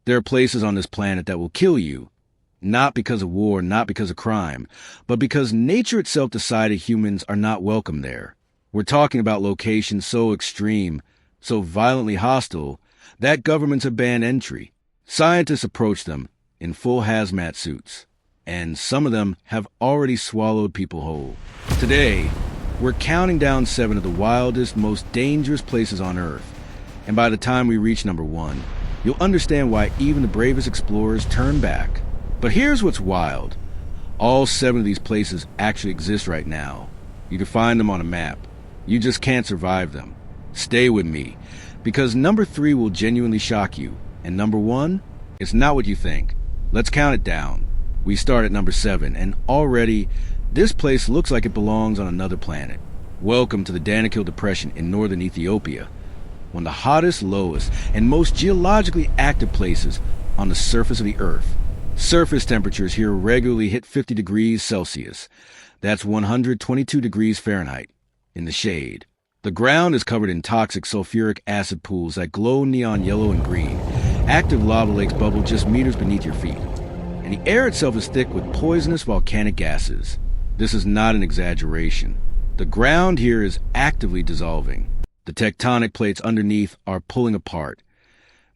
There are places on this planet that will kill you, not because of war, not because of crime, but because nature itself decided humans are not welcome there. We're talking about locations so extreme, so violently hostile, that governments have banned entry. Scientists approach them in full hazmat suits, and some of them have already swallowed people whole. Today, we're counting down 7 of the wildest, most dangerous places on Earth, and by the time we reach number 1, you'll understand why even the bravest explorers turn back. But here's what's wild. All 7 of these places actually exist right now. You can find them on a map. You just can't survive them. Stay with me, because number 3 will genuinely shock you, and number 1, it's not what you think. Let's count it down. We start at number 7, and already, this place looks like it belongs on another planet. Welcome to the Danakil Depression in northern Ethiopia, one of the hottest, lowest, and most geologically active places on the surface of the Earth. Surface temperatures here regularly hit 50 degrees Celsius. That's 122 degrees Fahrenheit. In the shade. The ground is covered in toxic sulfuric acid pools that glow neon yellow and green. Active lava lakes bubble just meters beneath your feet. And the air itself is thick with poisonous volcanic gases. This is not an exaggeration. The ground here is actively dissolving. The tectonic plates underneath are pulling apart,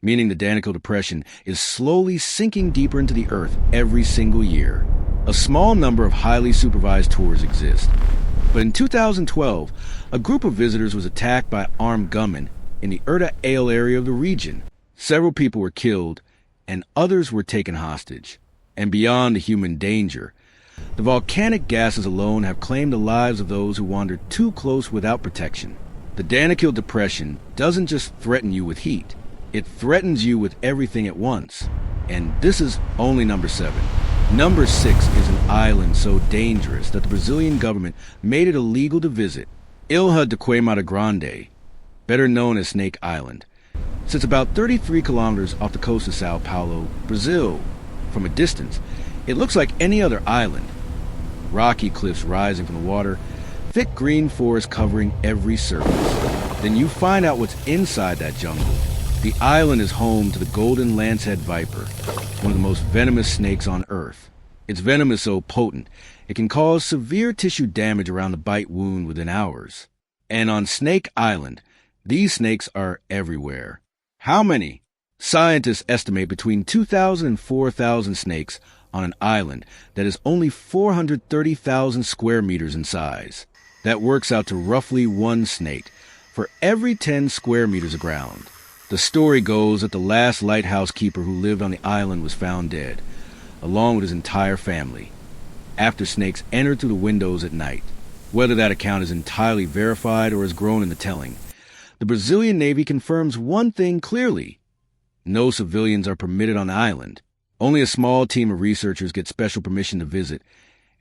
meaning the Danakil Depression is slowly sinking deeper into the Earth every single year. A small number of highly supervised tours exist. But in 2012, a group of visitors was attacked by armed gunmen in the Erta Ale area of the region. Several people were killed, and others were taken hostage. And beyond the human danger, the volcanic gases alone have claimed the lives of those who wandered too close without protection. The Danakil Depression doesn't just threaten you with heat. It threatens you with everything at once. And this is only number 7. Number 6 is an island so dangerous that the Brazilian government made it illegal to visit. Ilha de Queimada Grande, better known as Snake Island, sits about 33 kilometers off the coast of Sao Paulo, Brazil. From a distance, it looks like any other island. Rocky cliffs rising from the water, thick green forest covering every surface. Then you find out what's inside that jungle. The island is home to the golden lancehead viper, one of the most venomous snakes on Earth. Its venom is so potent, it can cause severe tissue damage around the bite wound within hours. And on Snake Island, these snakes are everywhere. How many? Scientists estimate between 2,000 and 4,000 snakes on an island that is only 430,000 square meters in size. That works out to roughly 1 snake for every 10 square meters of ground. The story goes that the last lighthouse keeper who lived on the island was found dead, along with his entire family, after snakes entered through the windows at night. Whether that account is entirely verified or has grown in the telling, the Brazilian Navy confirms one thing clearly. No civilians are permitted on the island. Only a small team of researchers get special permission to visit,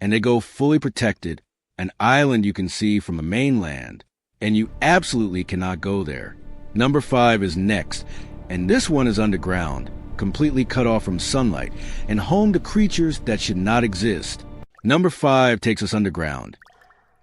and they go fully protected, an island you can see from the mainland, and you absolutely cannot go there. Number 5 is next, and this one is underground, completely cut off from sunlight, and home to creatures that should not exist. Number 5 takes us underground,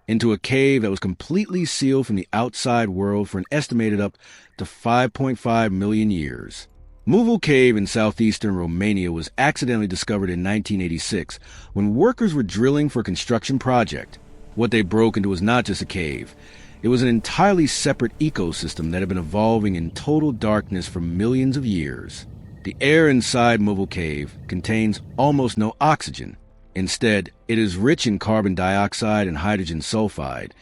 into a cave that was completely sealed from the outside world for an estimated up to 5.5 million years. Movile Cave in southeastern Romania was accidentally discovered in 1986 when workers were drilling for a construction project. What they broke into was not just a cave. It was an entirely separate ecosystem that had been evolving in total darkness for millions of years. The air inside Movile Cave contains almost no oxygen. Instead, it is rich in carbon dioxide and hydrogen sulfide,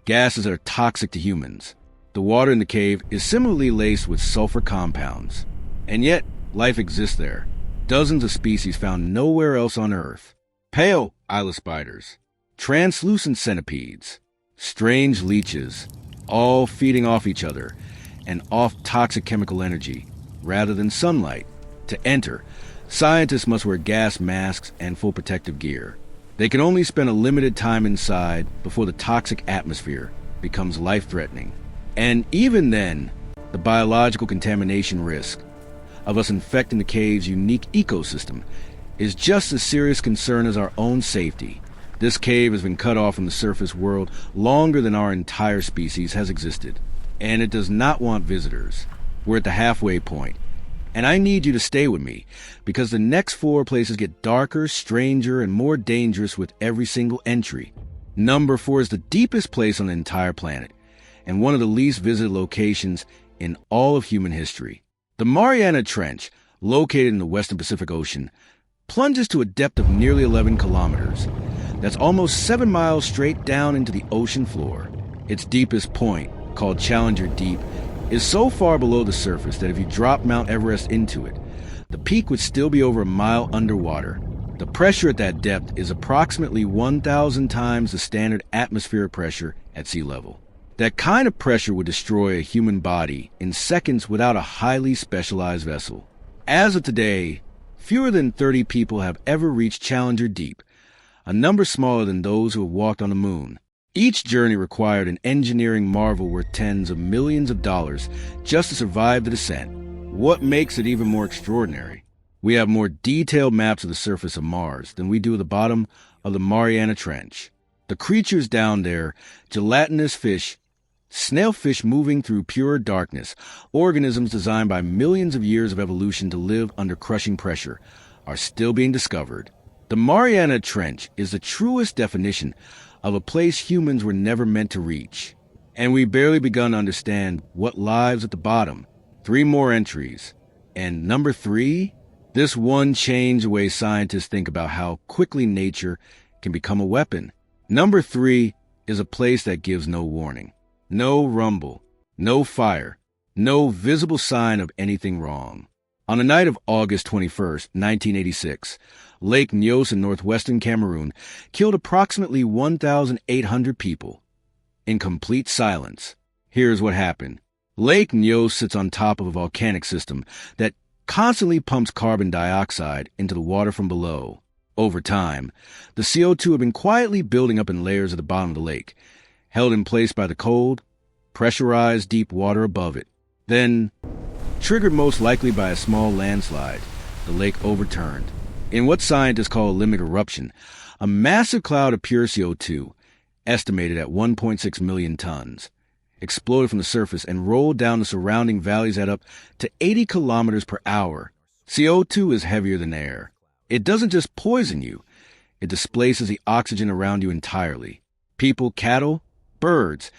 gases that are toxic to humans. The water in the cave is similarly laced with sulfur compounds. And yet, life exists there. Dozens of species found nowhere else on Earth. Pale eyeless spiders, translucent centipedes, strange leeches, all feeding off each other and off toxic chemical energy, rather than sunlight. To enter, scientists must wear gas masks and full protective gear. They can only spend a limited time inside before the toxic atmosphere becomes life-threatening. And even then, the biological contamination risk of us infecting the cave's unique ecosystem is just as serious concern as our own safety. This cave has been cut off from the surface world longer than our entire species has existed, and it does not want visitors. We're at the halfway point, And I need you to stay with me, because the next 4 places get darker, stranger, and more dangerous with every single entry. Number 4 is the deepest place on the entire planet, and one of the least visited locations in all of human history. The Mariana Trench, located in the western Pacific Ocean, plunges to a depth of nearly 11 kilometers. That's almost 7 miles straight down into the ocean floor. Its deepest point, called Challenger Deep, is so far below the surface that if you drop Mount Everest into it, the peak would still be over a mile underwater. The pressure at that depth is approximately 1,000 times the standard atmospheric pressure at sea level. That kind of pressure would destroy a human body in seconds without a highly specialized vessel. As of today, fewer than 30 people have ever reached Challenger Deep, a number smaller than those who have walked on the moon. Each journey required an engineering marvel worth tens of millions of dollars just to survive the descent. What makes it even more extraordinary? We have more detailed maps of the surface of Mars than we do of the bottom of the Mariana Trench. The creatures down there, gelatinous fish, snailfish moving through pure darkness, organisms designed by millions of years of evolution to live under crushing pressure, are still being discovered. The Mariana Trench is the truest definition of a place humans were never meant to reach. And we've barely begun to understand what lies at the bottom. 3 more entries. And number 3, this one changed the way scientists think about how quickly nature can become a weapon. Number 3 is a place that gives no warning. No rumble, no fire, no visible sign of anything wrong. On the night of August 21st, 1986, Lake Nyos in northwestern Cameroon killed approximately 1,800 people. In complete silence, here's what happened. Lake Nyos sits on top of a volcanic system that constantly pumps carbon dioxide into the water from below. Over time, the CO2 had been quietly building up in layers at the bottom of the lake, held in place by the cold, pressurized deep water above it. Then, triggered most likely by a small landslide, the lake overturned. In what scientists call a limit eruption, a massive cloud of pure CO2, estimated at 1.6 million tons, exploded from the surface and rolled down the surrounding valleys at up to 80 kilometers per hour. CO2 is heavier than air. It doesn't just poison you, it displaces the oxygen around you entirely. People, cattle, birds,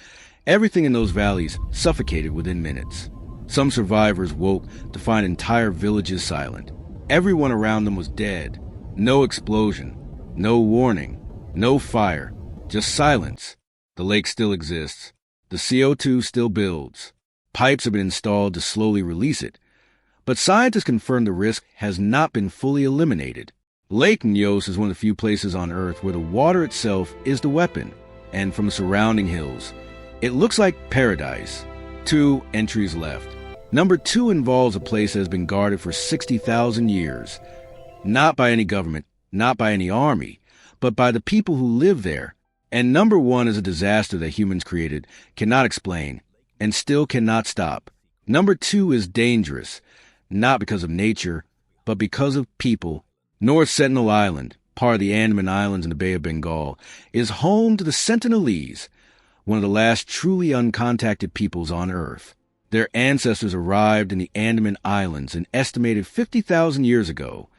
everything in those valleys suffocated within minutes. Some survivors woke to find entire villages silent. Everyone around them was dead. No explosion, no warning, no fire, just silence. The lake still exists. The CO2 still builds. Pipes have been installed to slowly release it. But scientists confirm the risk has not been fully eliminated. Lake Nyos is one of the few places on Earth where the water itself is the weapon. And from the surrounding hills, it looks like paradise. 2 entries left. Number 2 involves a place that has been guarded for 60,000 years. Not by any government, not by any army, but by the people who live there. And number 1 is a disaster that humans created, cannot explain, and still cannot stop. Number 2 is dangerous, not because of nature, but because of people. North Sentinel Island, part of the Andaman Islands in the Bay of Bengal, is home to the Sentinelese, one of the last truly uncontacted peoples on Earth. Their ancestors arrived in the Andaman Islands an estimated 50,000 years ago,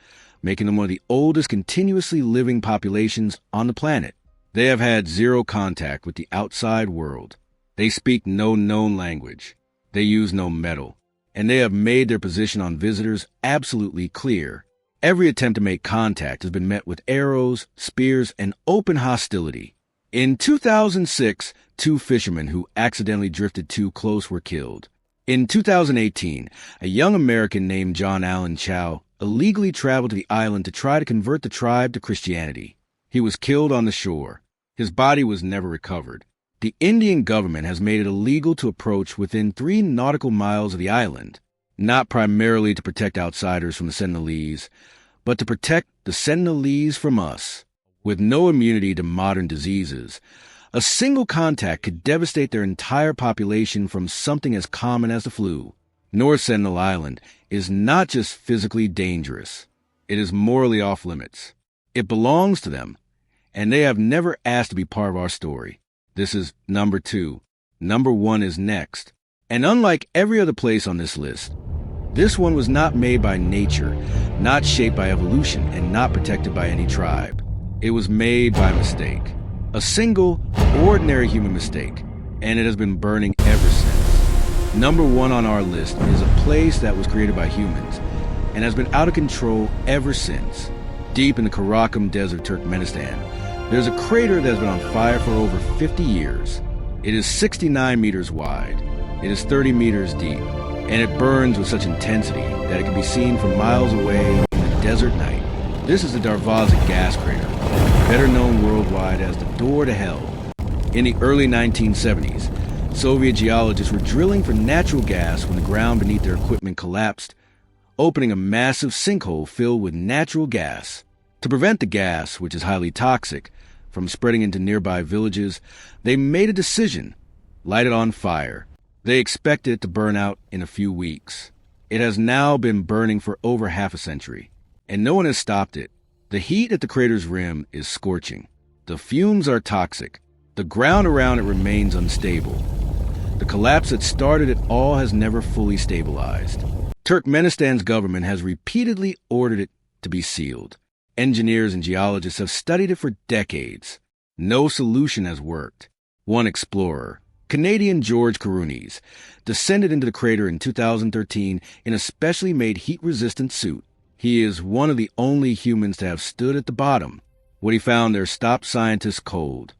making them one of the oldest continuously living populations on the planet. They have had zero contact with the outside world. They speak no known language. They use no metal. And they have made their position on visitors absolutely clear. Every attempt to make contact has been met with arrows, spears, and open hostility. In 2006, 2 fishermen who accidentally drifted too close were killed. In 2018, a young American named John Allen Chow illegally traveled to the island to try to convert the tribe to Christianity. He was killed on the shore. His body was never recovered. The Indian government has made it illegal to approach within 3 nautical miles of the island, not primarily to protect outsiders from the Sentinelese, but to protect the Sentinelese from us. With no immunity to modern diseases, a single contact could devastate their entire population from something as common as the flu. North Sentinel Island is not just physically dangerous. It is morally off limits. It belongs to them, and they have never asked to be part of our story. This is number 2. Number 1 is next. And unlike every other place on this list, This one was not made by nature, not shaped by evolution, and not protected by any tribe. It was made by mistake. A single, ordinary human mistake, and it has been burning ever since. Number one on our list is a place that was created by humans and has been out of control ever since. Deep in the Karakum Desert, Turkmenistan, there's a crater that has been on fire for over 50 years. It is 69 meters wide. It is 30 meters deep, and it burns with such intensity that it can be seen from miles away in the desert night. This is the Darvaza gas crater, better known worldwide as the door to hell. In the early 1970s, Soviet geologists were drilling for natural gas when the ground beneath their equipment collapsed, opening a massive sinkhole filled with natural gas. To prevent the gas, which is highly toxic, from spreading into nearby villages, they made a decision: light it on fire. They expected it to burn out in a few weeks. It has now been burning for over half a century, and no one has stopped it. The heat at the crater's rim is scorching. The fumes are toxic. The ground around it remains unstable. The collapse that started it all has never fully stabilized. Turkmenistan's government has repeatedly ordered it to be sealed. Engineers and geologists have studied it for decades. No solution has worked. One explorer, Canadian George Carunis, descended into the crater in 2013 in a specially made heat-resistant suit. He is one of the only humans to have stood at the bottom. What he found there stopped scientists cold.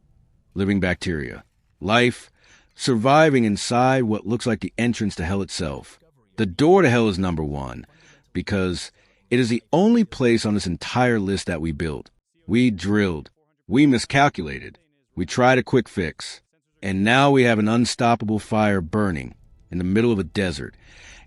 Living bacteria. Life surviving inside what looks like the entrance to hell itself. The door to hell is number one, because it is the only place on this entire list that we built. We drilled. We miscalculated. We tried a quick fix. And now we have an unstoppable fire burning in the middle of a desert.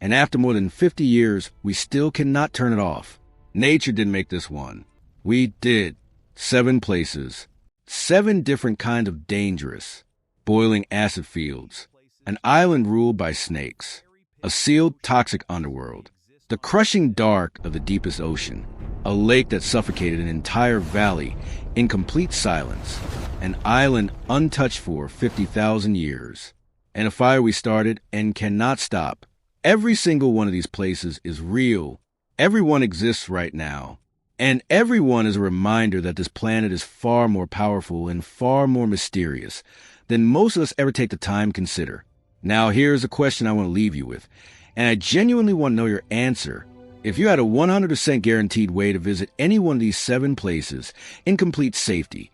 And after more than 50 years, we still cannot turn it off. Nature didn't make this one. We did. 7 places. 7 different kinds of dangerous, boiling acid fields. An island ruled by snakes. A sealed toxic underworld. The crushing dark of the deepest ocean, a lake that suffocated an entire valley in complete silence, an island untouched for 50,000 years, and a fire we started and cannot stop. Every single one of these places is real. Everyone exists right now, and everyone is a reminder that this planet is far more powerful and far more mysterious than most of us ever take the time to consider. Now here's a question I want to leave you with, and I genuinely want to know your answer. If you had a 100% guaranteed way to visit any one of these 7 places in complete safety,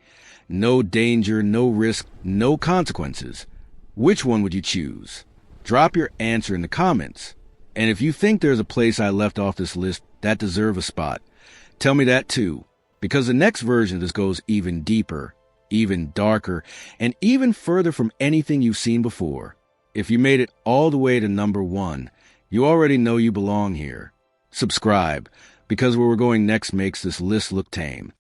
no danger, no risk, no consequences, which one would you choose? Drop your answer in the comments. And if you think there's a place I left off this list that deserves a spot, tell me that too, because the next version of this goes even deeper, even darker, and even further from anything you've seen before. If you made it all the way to number 1, you already know you belong here. Subscribe, because where we're going next makes this list look tame.